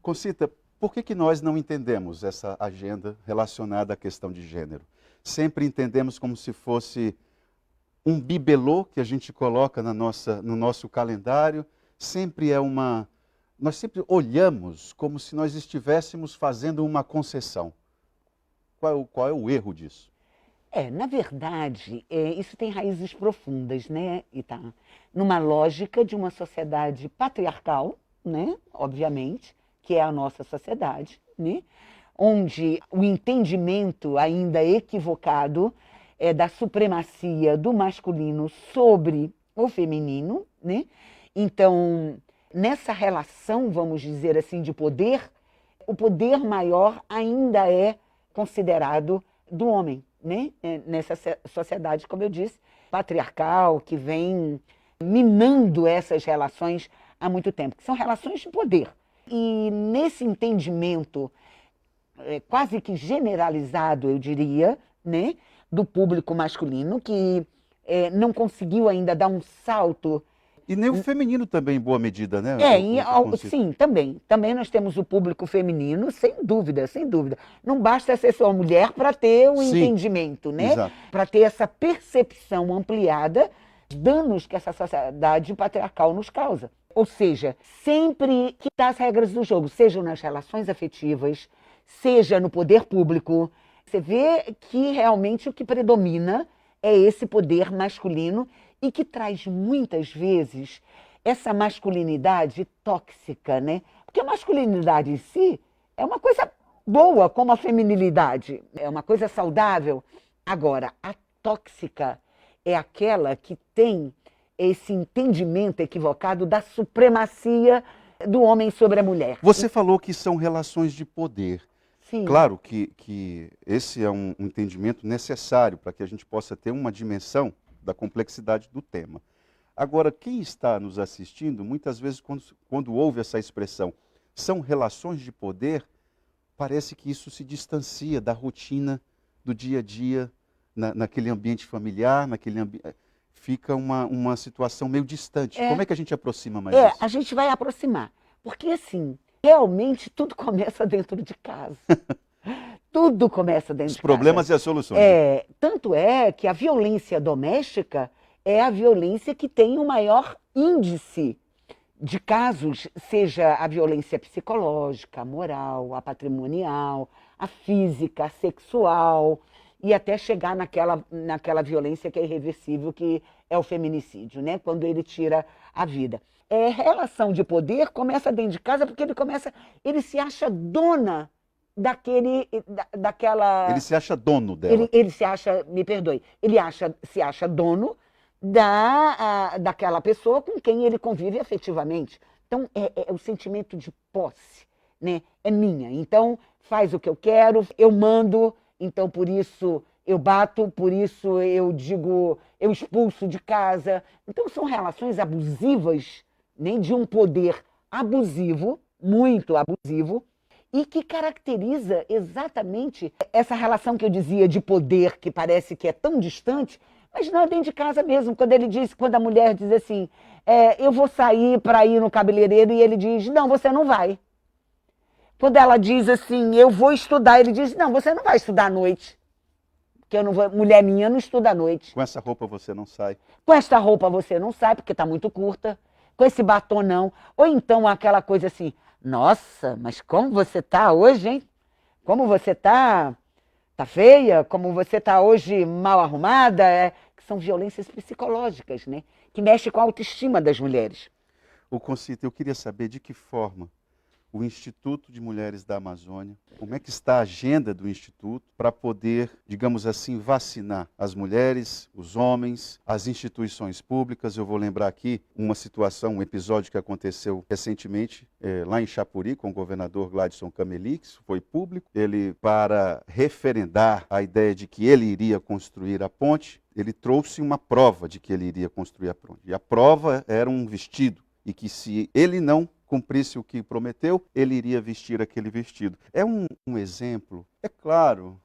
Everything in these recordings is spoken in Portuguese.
Concita, por que nós não entendemos essa agenda relacionada à questão de gênero? Sempre entendemos como se fosse um bibelô que a gente coloca no nosso calendário, sempre é uma... Nós sempre olhamos como se nós estivéssemos fazendo uma concessão. Qual é o erro disso? Na verdade, isso tem raízes profundas, né, Ita? Numa lógica de uma sociedade patriarcal, né, obviamente, que é a nossa sociedade, né, onde o entendimento ainda equivocado é da supremacia do masculino sobre o feminino, né? Então, nessa relação, vamos dizer assim, de poder, o poder maior ainda é considerado do homem, né? Nessa sociedade, como eu disse, patriarcal, que vem minando essas relações há muito tempo, que são relações de poder. E nesse entendimento quase que generalizado, eu diria, né, do público masculino, que não conseguiu ainda dar um salto. E nem o feminino também, em boa medida, né? Sim, também. Também nós temos o público feminino, sem dúvida, sem dúvida. Não basta ser só mulher para ter o entendimento, né? Para ter essa percepção ampliada dos danos que essa sociedade patriarcal nos causa. Ou seja, sempre que dá as regras do jogo, sejam nas relações afetivas, seja no poder público, você vê que realmente o que predomina é esse poder masculino e que traz muitas vezes essa masculinidade tóxica, né? Porque a masculinidade em si é uma coisa boa, como a feminilidade, é uma coisa saudável. Agora, a tóxica é aquela que tem esse entendimento equivocado da supremacia do homem sobre a mulher. Você falou que são relações de poder. Sim. Claro que esse é um entendimento necessário para que a gente possa ter uma dimensão da complexidade do tema. Agora, quem está nos assistindo, muitas vezes, quando ouve essa expressão, são relações de poder, parece que isso se distancia da rotina do dia a dia, naquele ambiente familiar, fica uma situação meio distante. Como é que a gente aproxima mais isso? A gente vai aproximar. Porque, assim, realmente tudo começa dentro de casa. Tudo começa dentro de casa. Os problemas e as soluções. Tanto é que a violência doméstica é a violência que tem o maior índice de casos, seja a violência psicológica, a moral, a patrimonial, a física, a sexual, e até chegar naquela violência que é irreversível, que é o feminicídio, né? Quando ele tira a vida. Relação de poder começa dentro de casa porque ele se acha dona daquela... Ele se acha dono dela. Ele se acha, me perdoe, se acha dono daquela pessoa com quem ele convive afetivamente. Então, é o sentimento de posse, né? É minha, então faz o que eu quero, eu mando, então por isso eu bato, por isso eu digo, eu expulso de casa. Então são relações abusivas, nem de um poder abusivo, muito abusivo, e que caracteriza exatamente essa relação que eu dizia de poder, que parece que é tão distante, mas não é dentro de casa mesmo. Quando a mulher diz assim, eu vou sair para ir no cabeleireiro, e ele diz, não, você não vai. Quando ela diz assim, eu vou estudar, ele diz, não, você não vai estudar à noite. Porque mulher minha não estuda à noite. Com essa roupa você não sai. Com esta roupa você não sai, porque está muito curta. Com esse batom não. Ou então aquela coisa assim, nossa, mas como você está hoje, hein? Como você está feia? Como você está hoje mal arrumada? Que são violências psicológicas, né? Que mexem com a autoestima das mulheres. Concita, eu queria saber de que forma o Instituto de Mulheres da Amazônia, como é que está a agenda do Instituto para poder, digamos assim, vacinar as mulheres, os homens, as instituições públicas. Eu vou lembrar aqui uma situação, um episódio que aconteceu recentemente lá em Chapuri com o governador Gladson Camelix, foi público. Ele, para referendar a ideia de que ele iria construir a ponte, ele trouxe uma prova de que ele iria construir a ponte. E a prova era um vestido, e que se ele não cumprisse o que prometeu, ele iria vestir aquele vestido. É um exemplo, é claro,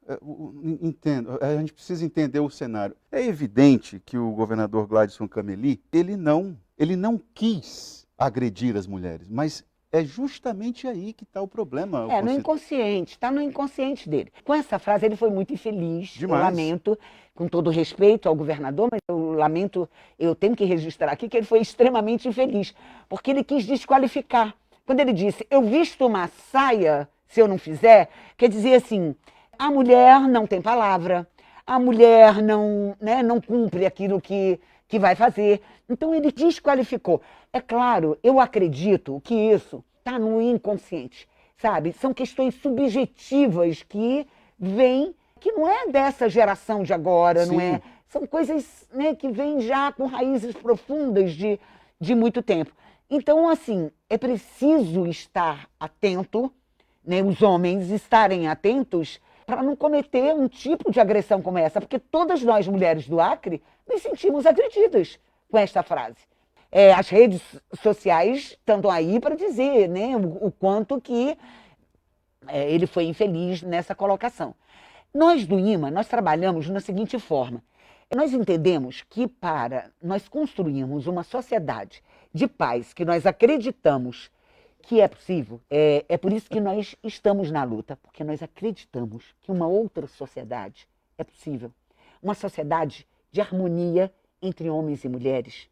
entendo, a gente precisa entender o cenário. É evidente que o governador Gladson Camelix, ele não quis agredir as mulheres, mas É justamente aí que está o problema. É, no inconsciente, está no inconsciente dele. Com essa frase ele foi muito infeliz, Demais. eu lamento, com todo respeito ao governador, mas eu lamento, eu tenho que registrar aqui que ele foi extremamente infeliz, porque ele quis desqualificar. Quando ele disse, eu visto uma saia, se eu não fizer, quer dizer assim, a mulher não tem palavra, a mulher não, né, não cumpre aquilo que vai fazer. Então ele desqualificou. É claro, eu acredito que isso está no inconsciente, sabe? São questões subjetivas que vêm, que não é dessa geração de agora, Sim. não é? São coisas, né, que vêm já com raízes profundas de muito tempo. Então, assim, é preciso estar atento, né, os homens estarem atentos para não cometer um tipo de agressão como essa, porque todas nós, mulheres do Acre, nos sentimos agredidas com esta frase. As redes sociais estão aí para dizer, né, o quanto que ele foi infeliz nessa colocação. Nós do IMA, nós trabalhamos na seguinte forma. Nós entendemos que para nós construirmos uma sociedade de paz, que nós acreditamos que é possível, é por isso que nós estamos na luta, porque nós acreditamos que uma outra sociedade é possível. Uma sociedade de harmonia entre homens e mulheres.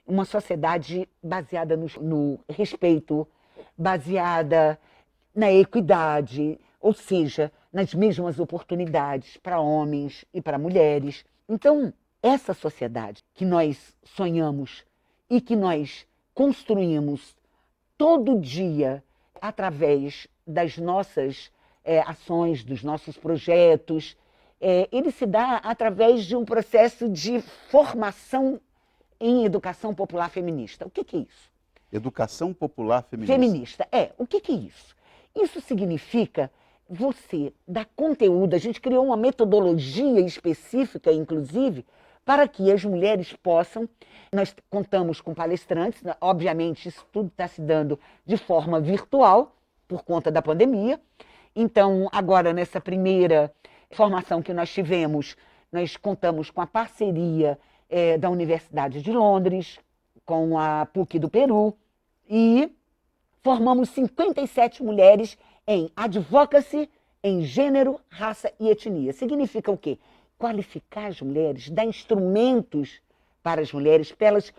Uma sociedade baseada no respeito, baseada na equidade, ou seja, nas mesmas oportunidades para homens e para mulheres. Então, essa sociedade que nós sonhamos e que nós construímos todo dia através das nossas ações, dos nossos projetos, ele se dá através de um processo de formação em educação popular feminista. O que é isso? Educação popular feminista. Feminista, o que é isso? Isso significa você dar conteúdo, a gente criou uma metodologia específica, inclusive, para que as mulheres possam, nós contamos com palestrantes, obviamente isso tudo está se dando de forma virtual, por conta da pandemia. Então, agora nessa primeira formação que nós tivemos, nós contamos com a parceria da Universidade de Londres, com a PUC do Peru, e formamos 57 mulheres em advocacy, em gênero, raça e etnia. Significa o quê? Qualificar as mulheres, dar instrumentos para as mulheres, para elas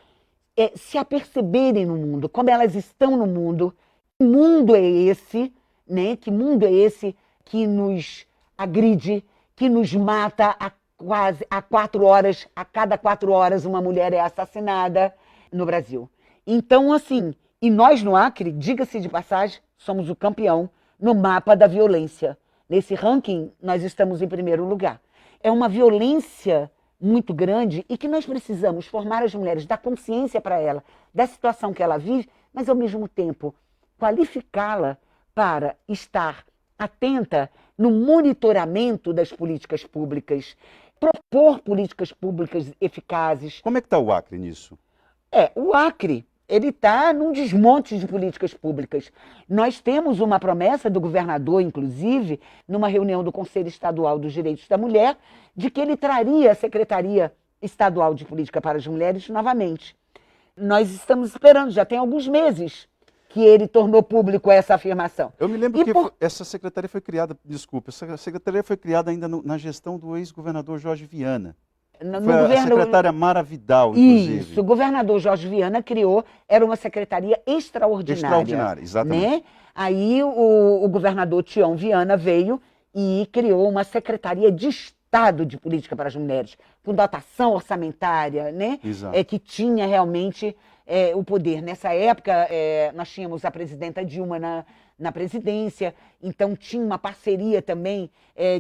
se aperceberem no mundo, como elas estão no mundo. Que mundo é esse, né? Que mundo é esse que nos agride, que nos mata a 4 horas, a cada 4 horas uma mulher é assassinada no Brasil. Então, assim, e nós no Acre, diga-se de passagem, somos o campeão no mapa da violência. Nesse ranking, nós estamos em primeiro lugar. É uma violência muito grande e que nós precisamos formar as mulheres, dar consciência para ela da situação que ela vive, mas ao mesmo tempo qualificá-la para estar atenta no monitoramento das políticas públicas, propor políticas públicas eficazes. Como é que está o Acre nisso? O Acre, ele está num desmonte de políticas públicas. Nós temos uma promessa do governador, inclusive, numa reunião do Conselho Estadual dos Direitos da Mulher, de que ele traria a Secretaria Estadual de Política para as Mulheres novamente. Nós estamos esperando, já tem alguns meses que ele tornou público essa afirmação. Eu me lembro que essa secretaria foi criada, desculpa, essa secretaria foi criada ainda na gestão do ex-governador Jorge Viana. A secretária Mara Vidal, inclusive. Isso, o governador Jorge Viana criou, era uma secretaria extraordinária. Extraordinária, exatamente. Né? Aí o governador Tião Viana veio e criou uma secretaria de Estado de Política para as Mulheres, com dotação orçamentária, né? Que tinha realmente o poder. Nessa época, nós tínhamos a presidenta Dilma na presidência, então tinha uma parceria também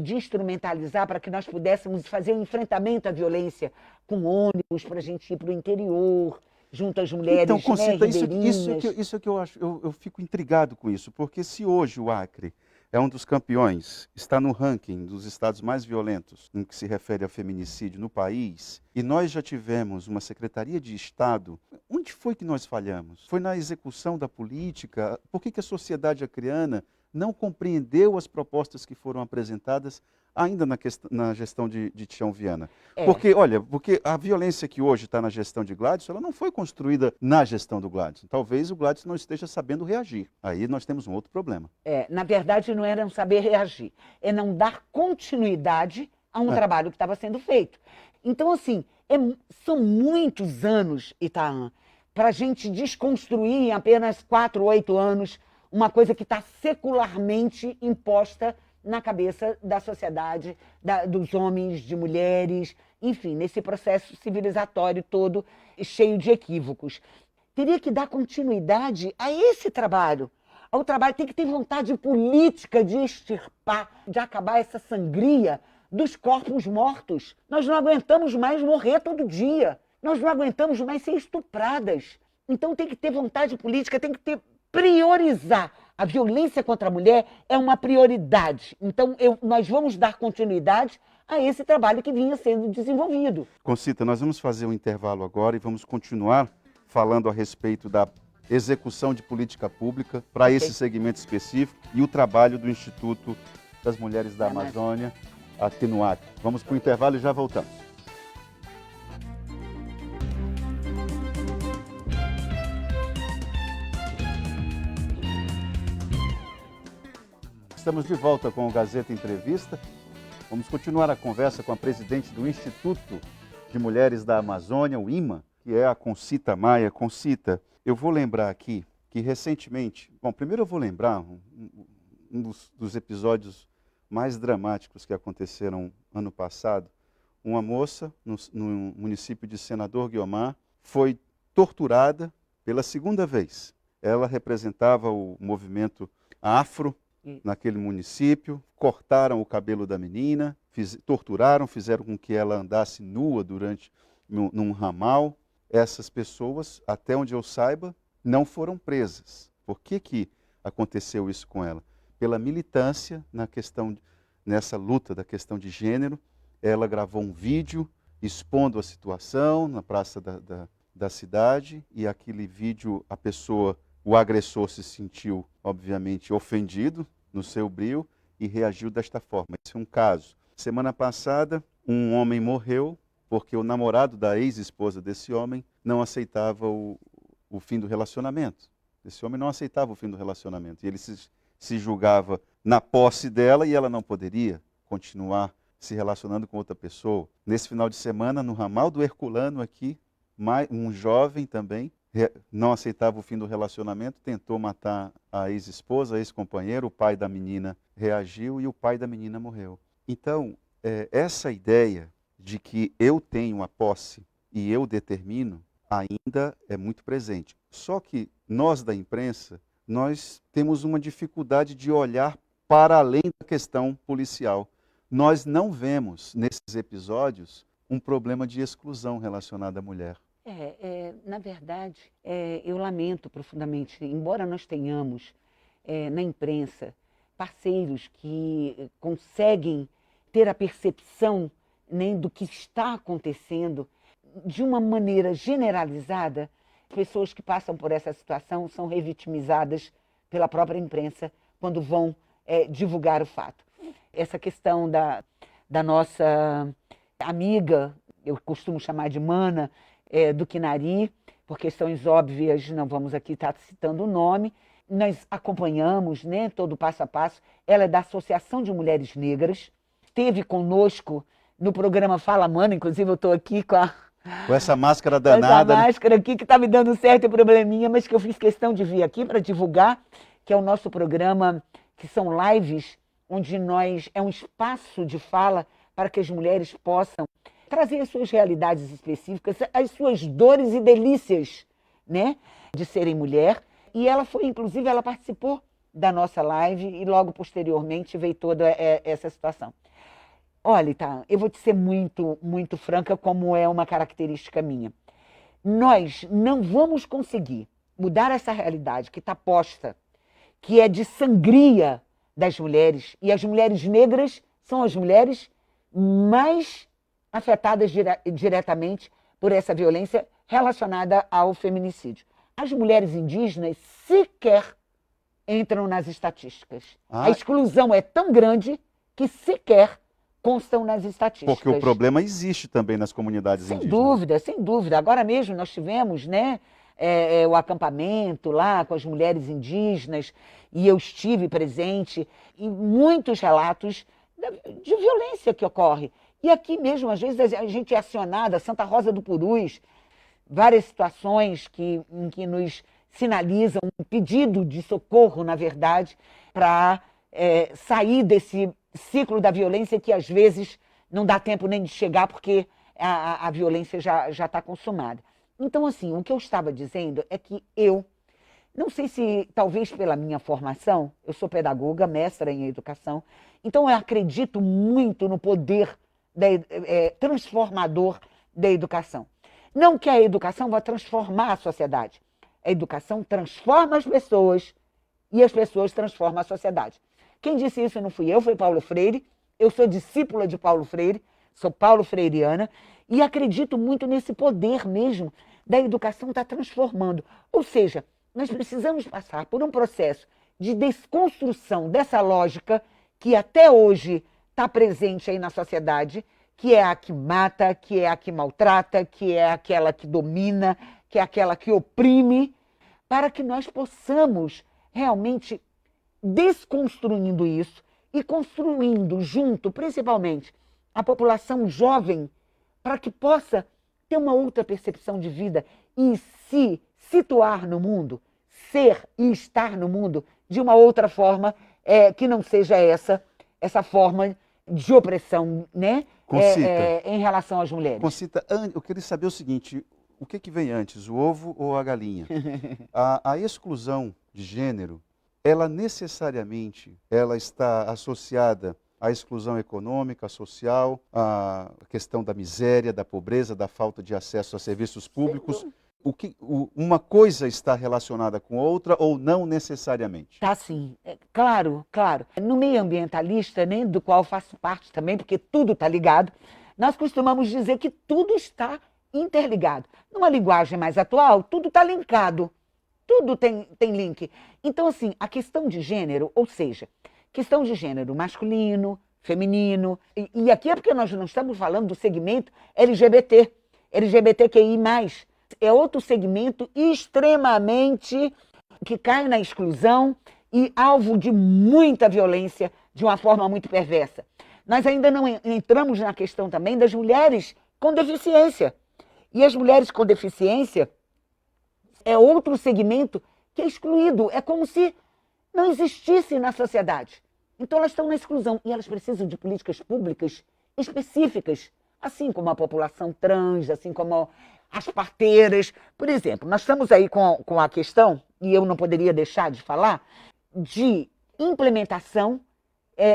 de instrumentalizar para que nós pudéssemos fazer um enfrentamento à violência com ônibus para a gente ir para o interior, junto às mulheres, então, Concita, ribeirinhas. Isso é que eu acho, eu fico intrigado com isso, porque se hoje o Acre é um dos campeões, está no ranking dos estados mais violentos no que se refere a feminicídio no país, e nós já tivemos uma Secretaria de Estado, onde foi que nós falhamos? Foi na execução da política? Por que a sociedade acreana não compreendeu as propostas que foram apresentadas ainda na gestão de Tião Viana. Porque, olha, porque a violência que hoje está na gestão de Gladson, ela não foi construída na gestão do Gladson. Talvez o Gladson não esteja sabendo reagir. Aí nós temos um outro problema. Na verdade, não é não saber reagir, é não dar continuidade a um trabalho que estava sendo feito. Então, assim, são muitos anos, Itaã, para a gente desconstruir em apenas 4 ou 8 anos uma coisa que está secularmente imposta na cabeça da sociedade, dos homens, de mulheres, enfim, nesse processo civilizatório todo cheio de equívocos. Teria que dar continuidade a esse trabalho. Ao trabalho tem que ter vontade política de extirpar, de acabar essa sangria dos corpos mortos. Nós não aguentamos mais morrer todo dia. Nós não aguentamos mais ser estupradas. Então tem que ter vontade política, tem que priorizar. A violência contra a mulher é uma prioridade. Então nós vamos dar continuidade a esse trabalho que vinha sendo desenvolvido. Concita, nós vamos fazer um intervalo agora e vamos continuar falando a respeito da execução de política pública para esse segmento específico e o trabalho do Instituto das Mulheres da Amazônia, aqui no Acre. Vamos para o intervalo e já voltamos. Estamos de volta com o Gazeta Entrevista. Vamos continuar a conversa com a presidente do Instituto de Mulheres da Amazônia, o IMA, que é a Concita Maia. Concita, eu vou lembrar aqui que recentemente, primeiro eu vou lembrar um dos episódios mais dramáticos que aconteceram ano passado. Uma moça no município de Senador Guiomar foi torturada pela segunda vez. Ela representava o movimento afro naquele município, cortaram o cabelo da menina, torturaram, fizeram com que ela andasse nua num ramal. Essas pessoas, até onde eu saiba, não foram presas. Por que aconteceu isso com ela? Pela militância nessa luta da questão de gênero. Ela gravou um vídeo expondo a situação na praça da cidade, e aquele vídeo, o agressor se sentiu, obviamente, ofendido no seu brio e reagiu desta forma. Esse é um caso. Semana passada, um homem morreu porque o namorado da ex-esposa desse homem não aceitava o fim do relacionamento. Esse homem não aceitava o fim do relacionamento. E ele se julgava na posse dela e ela não poderia continuar se relacionando com outra pessoa. Nesse final de semana, no ramal do Herculano aqui, um jovem também não aceitava o fim do relacionamento, tentou matar a ex-esposa, a ex-companheiro, o pai da menina reagiu e o pai da menina morreu. Então, essa ideia de que eu tenho a posse e eu determino, ainda é muito presente. Só que nós da imprensa, nós temos uma dificuldade de olhar para além da questão policial. Nós não vemos, nesses episódios, um problema de exclusão relacionado à mulher. Na verdade, eu lamento profundamente, embora nós tenhamos na imprensa parceiros que conseguem ter a percepção, né, do que está acontecendo de uma maneira generalizada, pessoas que passam por essa situação são revitimizadas pela própria imprensa quando vão divulgar o fato. Essa questão da nossa amiga, eu costumo chamar de Mana, do Quinari, por questões óbvias, não vamos aqui estar citando o nome, nós acompanhamos, né, todo o passo a passo. Ela é da Associação de Mulheres Negras, esteve conosco no programa Fala Mana, inclusive eu estou aqui com essa máscara danada. Essa máscara aqui que está me dando certo probleminha, mas que eu fiz questão de vir aqui para divulgar, que é o nosso programa, que são lives, onde é um espaço de fala para que as mulheres possam trazer as suas realidades específicas, as suas dores e delícias, né, de serem mulher. E ela inclusive, ela participou da nossa live e logo posteriormente veio toda essa situação. Olha, tá, eu vou te ser muito, muito franca, como é uma característica minha. Nós não vamos conseguir mudar essa realidade que está posta, que é de sangria das mulheres, e as mulheres negras são as mulheres mais afetadas diretamente por essa violência relacionada ao feminicídio. As mulheres indígenas sequer entram nas estatísticas. Ah. A exclusão é tão grande que sequer constam nas estatísticas. Porque o problema existe também nas comunidades Sem indígenas. dúvida, sem dúvida. Agora mesmo nós tivemos, né, o acampamento lá com as mulheres indígenas e eu estive presente e muitos relatos de violência que ocorre. E aqui mesmo, às vezes, a gente é acionada, Santa Rosa do Purus, várias situações em que nos sinalizam um pedido de socorro, na verdade, para sair desse ciclo da violência que às vezes não dá tempo nem de chegar porque a violência já está consumada. Então, assim, o que eu estava dizendo é que eu, não sei se talvez pela minha formação, eu sou pedagoga, mestra em educação, então eu acredito muito no poder transformador da educação. Não que a educação vá transformar a sociedade. A educação transforma as pessoas e as pessoas transformam a sociedade. Quem disse isso não fui eu, foi Paulo Freire. Eu sou discípula de Paulo Freire, sou paulo-freiriana e acredito muito nesse poder mesmo da educação estar transformando. Ou seja, nós precisamos passar por um processo de desconstrução dessa lógica que até hoje está presente aí na sociedade, que é a que mata, que é a que maltrata, que é aquela que domina, que é aquela que oprime, para que nós possamos realmente desconstruindo isso e construindo junto, principalmente, a população jovem, para que possa ter uma outra percepção de vida e se situar no mundo, ser e estar no mundo de uma outra forma que não seja essa forma de opressão, né? Em relação às mulheres. Concita, eu queria saber o seguinte, o que vem antes, o ovo ou a galinha? A exclusão de gênero, ela necessariamente está associada à exclusão econômica, social, à questão da miséria, da pobreza, da falta de acesso a serviços públicos. Uma coisa está relacionada com outra ou não necessariamente? Tá sim, claro, claro. No meio ambientalista, né, do qual faço parte também, porque tudo está ligado, nós costumamos dizer que tudo está interligado. Numa linguagem mais atual, tudo está linkado, tudo tem link. Então, assim, a questão de gênero, ou seja, questão de gênero masculino, feminino, e aqui é porque nós não estamos falando do segmento LGBT, LGBTQI+, é outro segmento extremamente que cai na exclusão e alvo de muita violência de uma forma muito perversa. Nós ainda não entramos na questão também das mulheres com deficiência. E as mulheres com deficiência é outro segmento que é excluído. É como se não existisse na sociedade. Então elas estão na exclusão e elas precisam de políticas públicas específicas, assim como a população trans, assim como as parteiras. Por exemplo, nós estamos aí com a questão, e eu não poderia deixar de falar, de implementação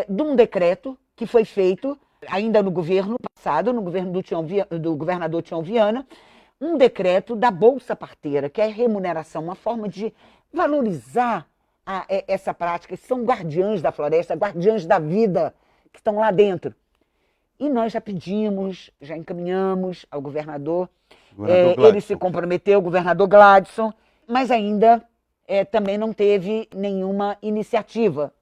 de um decreto que foi feito ainda no governo passado, no governo do governador Tião Viana, um decreto da Bolsa Parteira, que é remuneração, uma forma de valorizar essa prática. São guardiãs da floresta, guardiãs da vida que estão lá dentro. E nós já pedimos, já encaminhamos ao governador. Ele se comprometeu, o governador Gladson, mas ainda também não teve nenhuma iniciativa.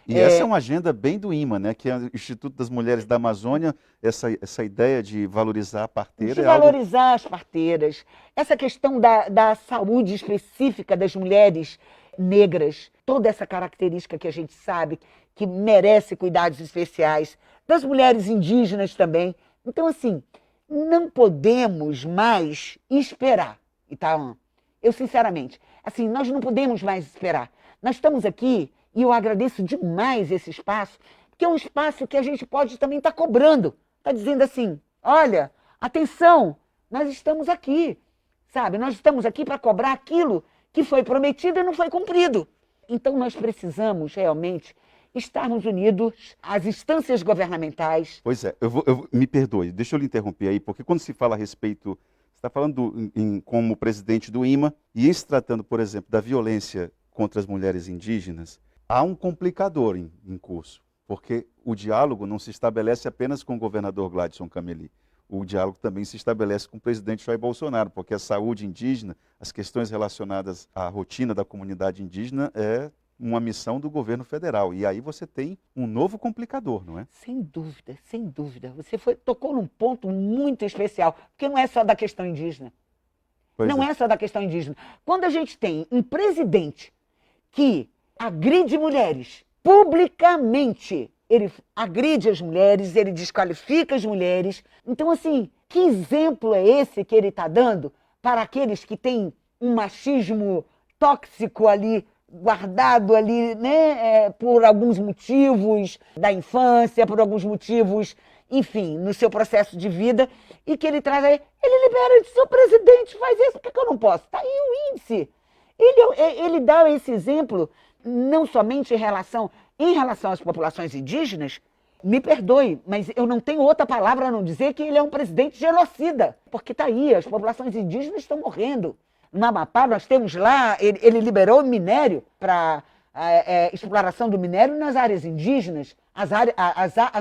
E essa é uma agenda bem do IMA, né? Que é o Instituto das Mulheres da Amazônia, essa ideia de valorizar a parteira. De valorizar as parteiras, essa questão da saúde específica das mulheres negras, toda essa característica que a gente sabe que merece cuidados especiais, das mulheres indígenas também. Então, assim, não podemos mais esperar, Itaã. Eu, sinceramente, assim, nós não podemos mais esperar. Nós estamos aqui, e eu agradeço demais esse espaço, porque é um espaço que a gente pode também estar cobrando. Está dizendo assim, olha, atenção, nós estamos aqui, sabe? Nós estamos aqui para cobrar aquilo que foi prometido e não foi cumprido. Então, nós precisamos realmente estarmos unidos às instâncias governamentais. Pois é, me perdoe, deixa eu lhe interromper aí, porque quando se fala a respeito, você está falando como presidente do IMA, e se tratando, por exemplo, da violência contra as mulheres indígenas, há um complicador em curso, porque o diálogo não se estabelece apenas com o governador Gladson Cameli. O diálogo também se estabelece com o presidente Jair Bolsonaro, porque a saúde indígena, as questões relacionadas à rotina da comunidade indígena é uma missão do governo federal. E aí você tem um novo complicador, não é? Sem dúvida, sem dúvida. Tocou num ponto muito especial, porque não é só da questão indígena. Não é só da questão indígena. Quando a gente tem um presidente que agride mulheres publicamente, ele agride as mulheres, ele desqualifica as mulheres. Então, assim, que exemplo é esse que ele está dando para aqueles que têm um machismo tóxico ali, guardado ali, né, por alguns motivos da infância, por alguns motivos, enfim, no seu processo de vida, e que ele traz aí, ele libera, diz, o presidente faz isso, por que eu não posso? Está aí o índice. Ele dá esse exemplo não somente em relação às populações indígenas. Me perdoe, mas eu não tenho outra palavra a não dizer que ele é um presidente genocida, porque está aí, as populações indígenas estão morrendo. No Amapá, nós temos lá, ele liberou minério para exploração do minério nas áreas indígenas, as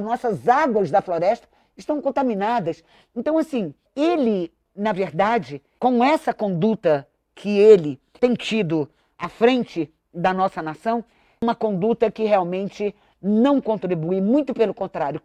nossas águas da floresta estão contaminadas. Então, assim, ele, na verdade, com essa conduta que ele tem tido à frente da nossa nação, uma conduta que realmente não contribui, muito pelo contrário,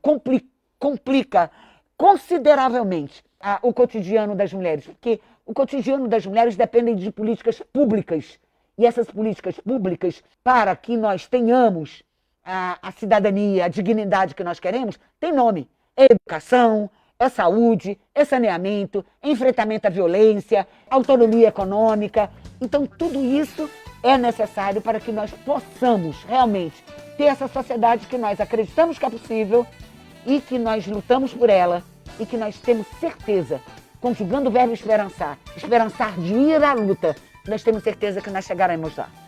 complica consideravelmente o cotidiano das mulheres, porque o cotidiano das mulheres depende de políticas públicas, e essas políticas públicas, para que nós tenhamos a cidadania, a dignidade que nós queremos, tem nome: é educação, é saúde, é saneamento, é enfrentamento à violência, autonomia econômica. Então, tudo isso é necessário para que nós possamos realmente ter essa sociedade que nós acreditamos que é possível e que nós lutamos por ela e que nós temos certeza, conjugando o verbo esperançar de ir à luta, nós temos certeza que nós chegaremos lá.